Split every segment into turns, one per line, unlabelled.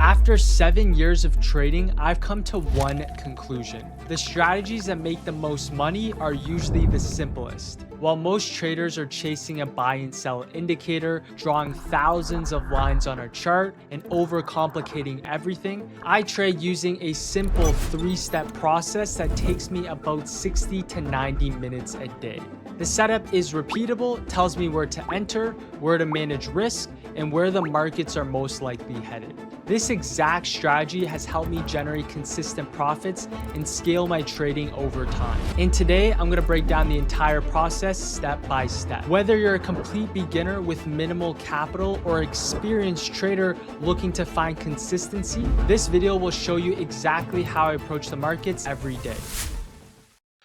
After 7 years of trading, I've come to one conclusion. The strategies that make the most money are usually the simplest. While most traders are chasing a buy and sell indicator, drawing thousands of lines on a chart, and overcomplicating everything, I trade using a simple 3-step process that takes me about 60 to 90 minutes a day. The setup is repeatable, tells me where to enter, where to manage risk, and where the markets are most likely headed. This exact strategy has helped me generate consistent profits and scale my trading over time. And today, I'm gonna break down the entire process step by step. Whether you're a complete beginner with minimal capital or experienced trader looking to find consistency, this video will show you exactly how I approach the markets every day.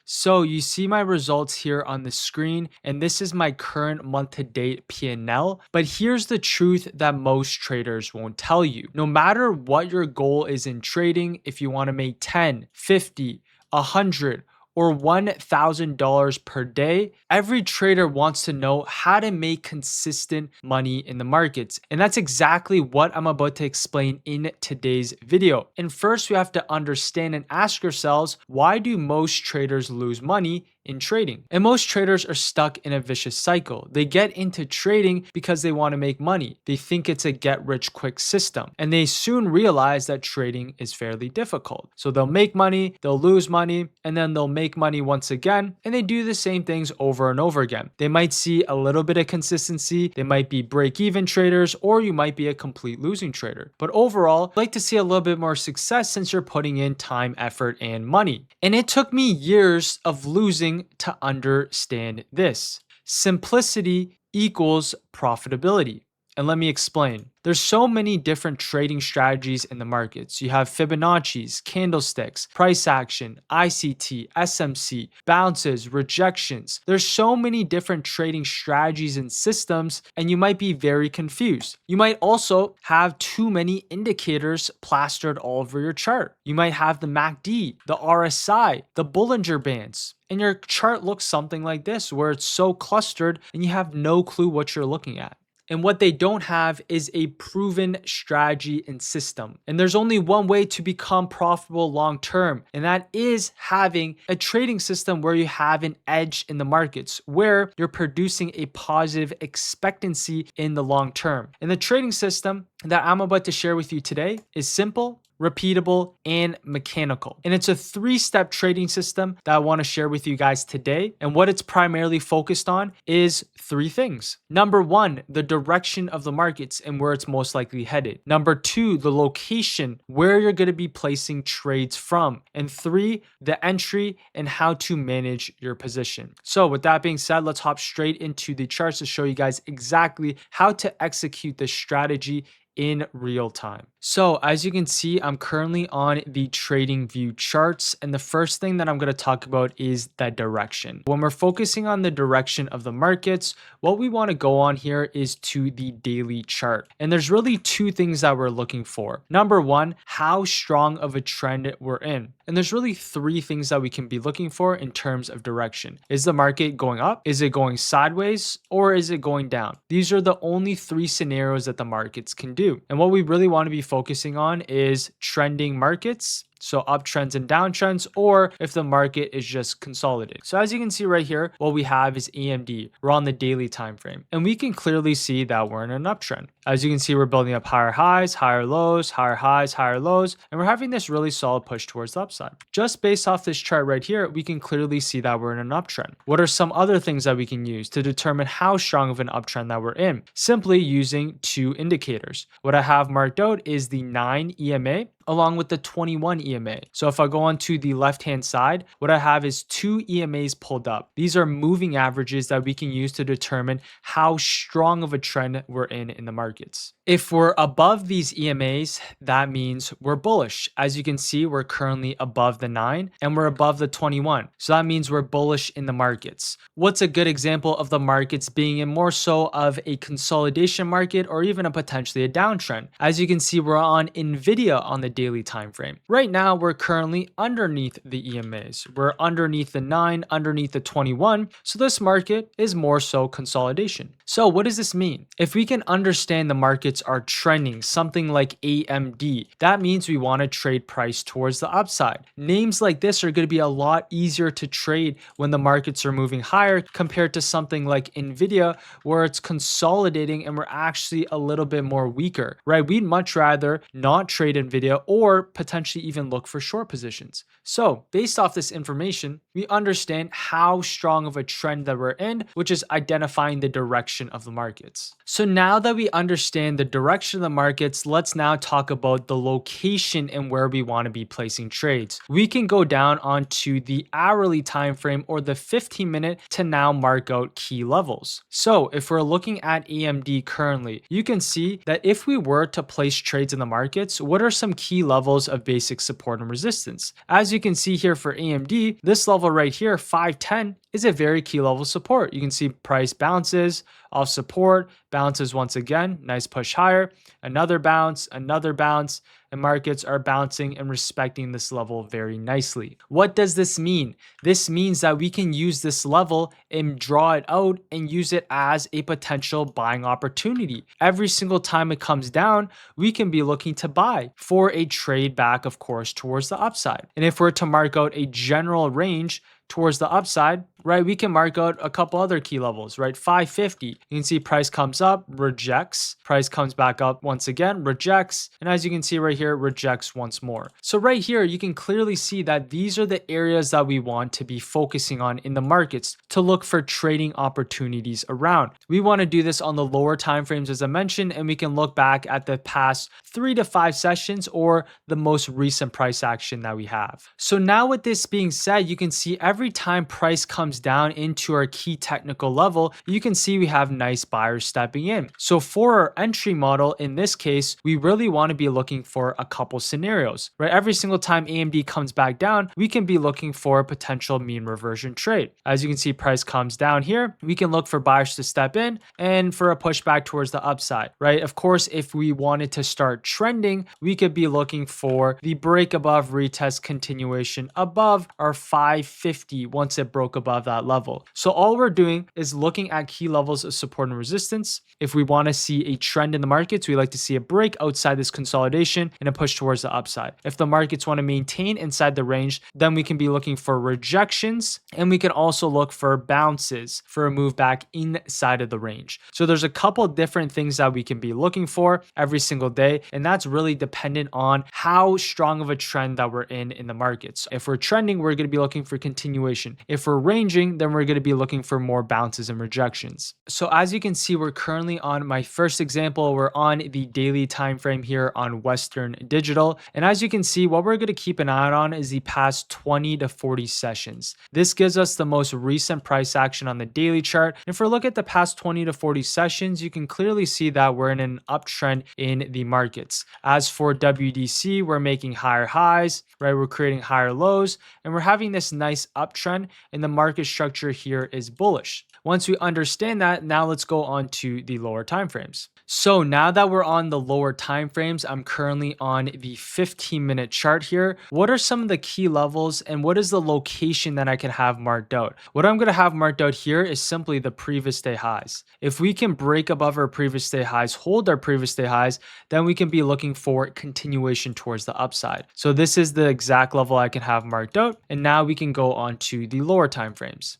So you see my results here on the screen, and this is my current month-to-date P&L. But here's the truth that most traders won't tell you. No matter what your goal is in trading, if you want to make 10, 50, 100, or $1,000 per day, every trader wants to know how to make consistent money in the markets. And that's exactly what I'm about to explain in today's video. And first, we have to understand and ask ourselves, why do most traders lose money in trading? And most traders are stuck in a vicious cycle. They get into trading because they want to make money. They think it's a get rich quick system, and they soon realize that trading is fairly difficult. So they'll make money, they'll lose money, and then they'll make money once again, and they do the same things over and over again. They might see a little bit of consistency, they might be break-even traders, or you might be a complete losing trader. But overall, I'd like to see a little bit more success since you're putting in time, effort, and money. And it took me years of losing to understand this. Simplicity equals profitability. And let me explain. There's so many different trading strategies in the markets. You have Fibonacci's, candlesticks, price action, ICT, SMC, bounces, rejections. There's so many different trading strategies and systems, and you might be very confused. You might also have too many indicators plastered all over your chart. You might have the MACD, the RSI, the Bollinger Bands. And your chart looks something like this, where it's so clustered and you have no clue what you're looking at. And what they don't have is a proven strategy and system. And there's only one way to become profitable long term, and that is having a trading system where you have an edge in the markets, where you're producing a positive expectancy in the long term. And the trading system that I'm about to share with you today is simple, repeatable, and mechanical. And it's a 3-step trading system that I want to share with you guys today. And what it's primarily focused on is 3 things. Number 1, the direction of the markets and where it's most likely headed. Number 2, the location where you're going to be placing trades from. And 3, the entry and how to manage your position. So with that being said, let's hop straight into the charts to show you guys exactly how to execute this strategy in real time. So as you can see, I'm currently on the TradingView charts, and the first thing that I'm going to talk about is the direction. When we're focusing on the direction of the markets, what we want to go on here is to the daily chart. And there's really 2 things that we're looking for. Number 1, how strong of a trend we're in. And there's really 3 things that we can be looking for in terms of direction. Is the market going up? Is it going sideways? Or is it going down? These are the only 3 scenarios that the markets can do. And what we really want to be focusing on is trending markets, so uptrends and downtrends, or if the market is just consolidating. So as you can see right here, what we have is AMD. We're on the daily time frame, and we can clearly see that we're in an uptrend. As you can see, we're building up higher highs, higher lows, higher highs, higher lows, and we're having this really solid push towards the upside. Just based off this chart right here, we can clearly see that we're in an uptrend. What are some other things that we can use to determine how strong of an uptrend that we're in? Simply using 2 indicators. What I have marked out is the 9 EMA along with the 21 EMA. So if I go on to the left-hand side, what I have is 2 EMAs pulled up. These are moving averages that we can use to determine how strong of a trend we're in the markets. If we're above these EMAs, that means we're bullish. As you can see, we're currently above the 9 and we're above the 21. So that means we're bullish in the markets. What's a good example of the markets being in more so of a consolidation market or even a potentially a downtrend? As you can see, we're on Nvidia on the daily time frame. Right now, we're currently underneath the EMAs. We're underneath the 9, underneath the 21. So this market is more so consolidation. So what does this mean? If we can understand the market markets are trending, something like AMD, that means we want to trade price towards the upside. Names like this are going to be a lot easier to trade when the markets are moving higher compared to something like Nvidia, where it's consolidating and we're actually a little bit more weaker, right? We'd much rather not trade Nvidia or potentially even look for short positions. So based off this information, we understand how strong of a trend that we're in, which is identifying the direction of the markets. So now that we understand the direction of the markets, let's now talk about the location and where we want to be placing trades. We can go down onto the hourly time frame or the 15-minute to now mark out key levels. So if we're looking at AMD currently, you can see that if we were to place trades in the markets, what are some key levels of basic support and resistance? As you can see here for AMD, this level right here, 510, is a very key level support. You can see price bounces off support, bounces once again, nice push higher, another bounce, and markets are bouncing and respecting this level very nicely. What does this mean? This means that we can use this level and draw it out and use it as a potential buying opportunity. Every single time it comes down, we can be looking to buy for a trade back, of course, towards the upside. And if we're to mark out a general range towards the upside, right, we can mark out a couple other key levels, right? 550, you can see price comes up, rejects, price comes back up once again, rejects, and as you can see right here, rejects once more. So right here, you can clearly see that these are the areas that we want to be focusing on in the markets to look for trading opportunities around. We want to do this on the lower time frames, as I mentioned, and we can look back at the past 3 to 5 sessions or the most recent price action that we have. So now with this being said, you can see every time price comes down into our key technical level, you can see we have nice buyers stepping in. So for our entry model, in this case, we really want to be looking for a couple scenarios, right? Every single time AMD comes back down, we can be looking for a potential mean reversion trade. As you can see, price comes down here, we can look for buyers to step in and for a pushback towards the upside, right? Of course, if we wanted to start trending, we could be looking for the break above, retest, continuation above our 550 once it broke above that level. So all we're doing is looking at key levels of support and resistance. If we want to see a trend in the markets, we like to see a break outside this consolidation and a push towards the upside. If the markets want to maintain inside the range, then we can be looking for rejections, and we can also look for bounces for a move back inside of the range. So there's a couple different things that we can be looking for every single day, and that's really dependent on how strong of a trend that we're in the markets. If we're trending, we're going to be looking for continuation. If we're ranging, then we're going to be looking for more bounces and rejections. So as you can see, we're currently on my first example. We're on the daily time frame here on Western Digital. And as you can see, what we're going to keep an eye on is the past 20 to 40 sessions. This gives us the most recent price action on the daily chart. And if we look at the past 20 to 40 sessions, you can clearly see that we're in an uptrend in the markets. As for WDC, we're making higher highs, right? We're creating higher lows, and we're having this nice uptrend, and the market structure here is bullish. Once we understand that, now let's go on to the lower time frames. So now that we're on the lower time frames, I'm currently on the 15-minute chart here. What are some of the key levels and what is the location that I can have marked out? What I'm going to have marked out here is simply the previous day highs. If we can break above our previous day highs, hold our previous day highs, then we can be looking for continuation towards the upside. So this is the exact level I can have marked out, and now we can go on to the lower time frames.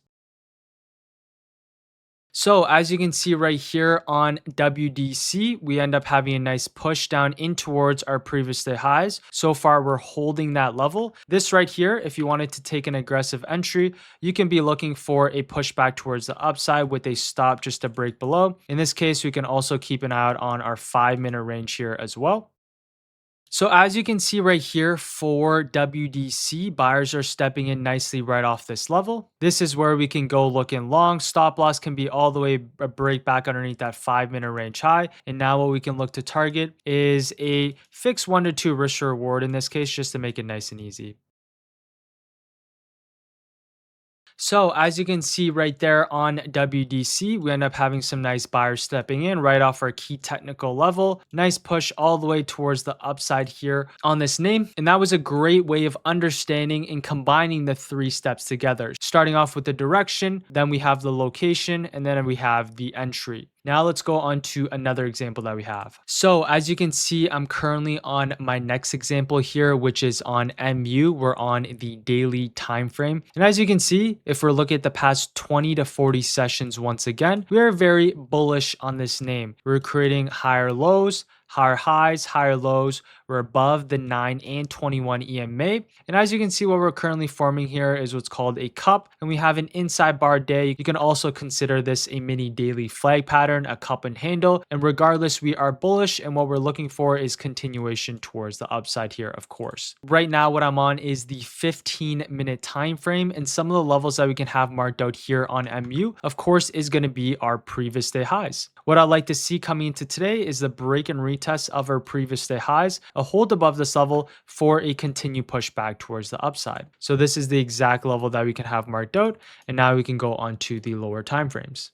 So as you can see right here on WDC, we end up having a nice push down in towards our previous day highs. So far, we're holding that level. This right here, if you wanted to take an aggressive entry, you can be looking for a pushback towards the upside with a stop just to break below. In this case, we can also keep an eye out on our 5-minute range here as well. So as you can see right here for WDC, buyers are stepping in nicely right off this level. This is where we can go looking long. Stop loss can be all the way a break back underneath that 5-minute range high. And now what we can look to target is a fixed 1 to 2 risk reward in this case, just to make it nice and easy. So as you can see right there on WDC, we end up having some nice buyers stepping in right off our key technical level. Nice push all the way towards the upside here on this name. And that was a great way of understanding and combining the 3 steps together. Starting off with the direction, then we have the location, and then we have the entry. Now let's go on to another example that we have. So as you can see, I'm currently on my next example here, which is on MU. We're on the daily time frame. And as you can see, if we're looking at the past 20 to 40 sessions, once again, we are very bullish on this name. We're creating higher lows, higher highs, higher lows. We're above the 9 and 21 EMA. And as you can see, what we're currently forming here is what's called a cup. And we have an inside bar day. You can also consider this a mini daily flag pattern, a cup and handle. And regardless, we are bullish. And what we're looking for is continuation towards the upside here, of course. Right now, what I'm on is the 15-minute time frame. And some of the levels that we can have marked out here on MU, of course, is going to be our previous day highs. What I'd like to see coming into today is the break and retest of our previous day highs, a hold above this level for a continued pushback towards the upside. So this is the exact level that we can have marked out. And now we can go on to the lower time frames.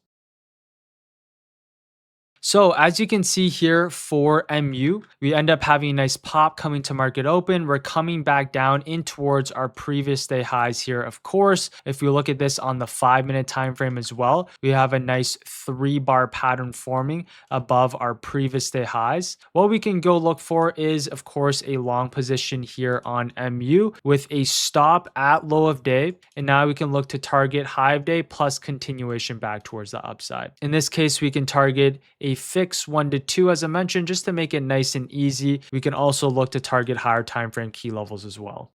So as you can see here for MU, we end up having a nice pop coming to market open. We're coming back down in towards our previous day highs here. Of course, if we look at this on the 5-minute time frame as well, we have a nice 3-bar pattern forming above our previous day highs. What we can go look for is, of course, a long position here on MU with a stop at low of day. And now we can look to target high of day plus continuation back towards the upside. In this case, we can target a fix 1 to 2, as I mentioned, just to make it nice and easy. We can also look to target higher time frame key levels as well.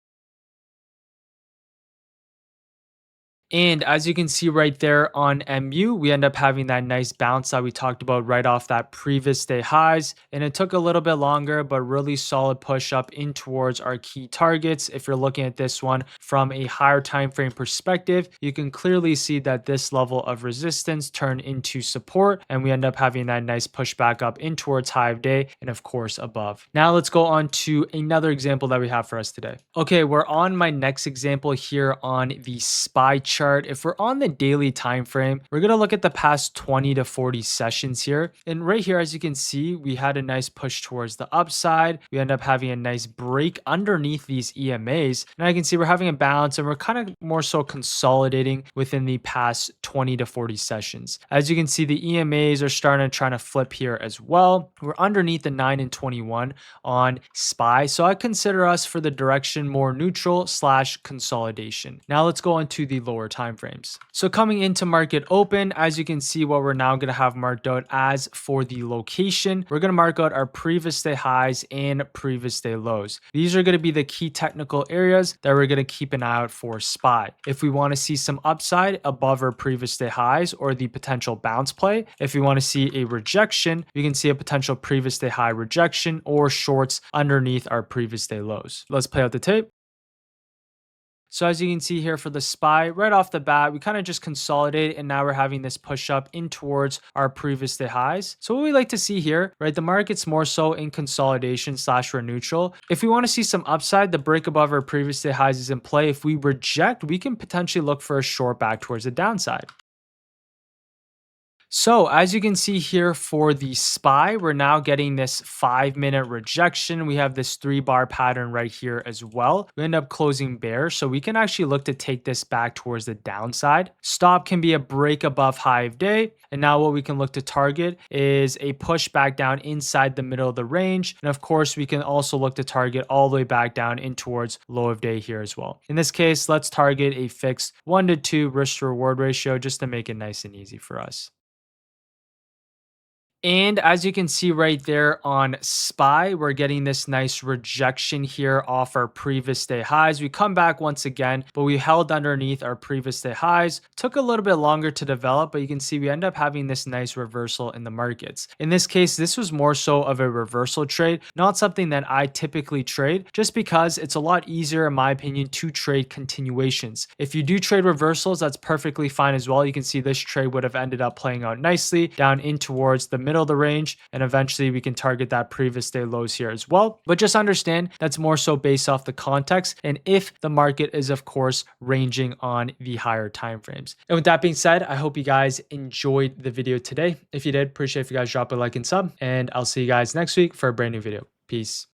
And as you can see right there on MU, we end up having that nice bounce that we talked about right off that previous day highs. And it took a little bit longer, but really solid push up in towards our key targets. If you're looking at this one from a higher time frame perspective, you can clearly see that this level of resistance turned into support. And we end up having that nice push back up in towards high of day and of course above. Now let's go on to another example that we have for us today. Okay, we're on my next example here on the SPY chart. If we're on the daily time frame, we're going to look at the past 20 to 40 sessions here. And right here, as you can see, we had a nice push towards the upside. We end up having a nice break underneath these EMAs. And I can see we're having a bounce and we're kind of more so consolidating within the past 20 to 40 sessions. As you can see, the EMAs are starting to try to flip here as well. We're underneath the 9 and 21 on SPY. So I consider us for the direction more neutral / consolidation. Now let's go on to the lower time frames. So coming into market open, as you can see, what we're now going to have marked out as for the location, we're going to mark out our previous day highs and previous day lows. These are going to be the key technical areas that we're going to keep an eye out for SPY. If we want to see some upside above our previous day highs or the potential bounce play, if we want to see a rejection, we can see a potential previous day high rejection or shorts underneath our previous day lows. Let's play out the tape. So as you can see here for the SPY, right off the bat, we kind of just consolidate and now we're having this push up in towards our previous day highs. So what we like to see here, right, the market's more so in consolidation / we're neutral. If we want to see some upside, the break above our previous day highs is in play. If we reject, we can potentially look for a short back towards the downside. So as you can see here for the SPY, we're now getting this 5-minute rejection. We have this 3-bar pattern right here as well. We end up closing bear, so we can actually look to take this back towards the downside. Stop can be a break above high of day. And now what we can look to target is a push back down inside the middle of the range. And of course, we can also look to target all the way back down in towards low of day here as well. In this case, let's target a fixed 1 to 2 risk to reward ratio just to make it nice and easy for us. And as you can see right there on SPY, we're getting this nice rejection here off our previous day highs. We come back once again, but we held underneath our previous day highs. Took a little bit longer to develop, but you can see we end up having this nice reversal in the markets. In this case, this was more so of a reversal trade, not something that I typically trade, just because it's a lot easier, in my opinion, to trade continuations. If you do trade reversals, that's perfectly fine as well. You can see this trade would have ended up playing out nicely down in towards the middle of the range, and eventually we can target that previous day lows here as well. But just understand that's more so based off the context and if the market is of course ranging on the higher time frames. And with that being said, I hope you guys enjoyed the video today. If you did, appreciate if you guys drop a like and sub, and I'll see you guys next week for a brand new video. Peace.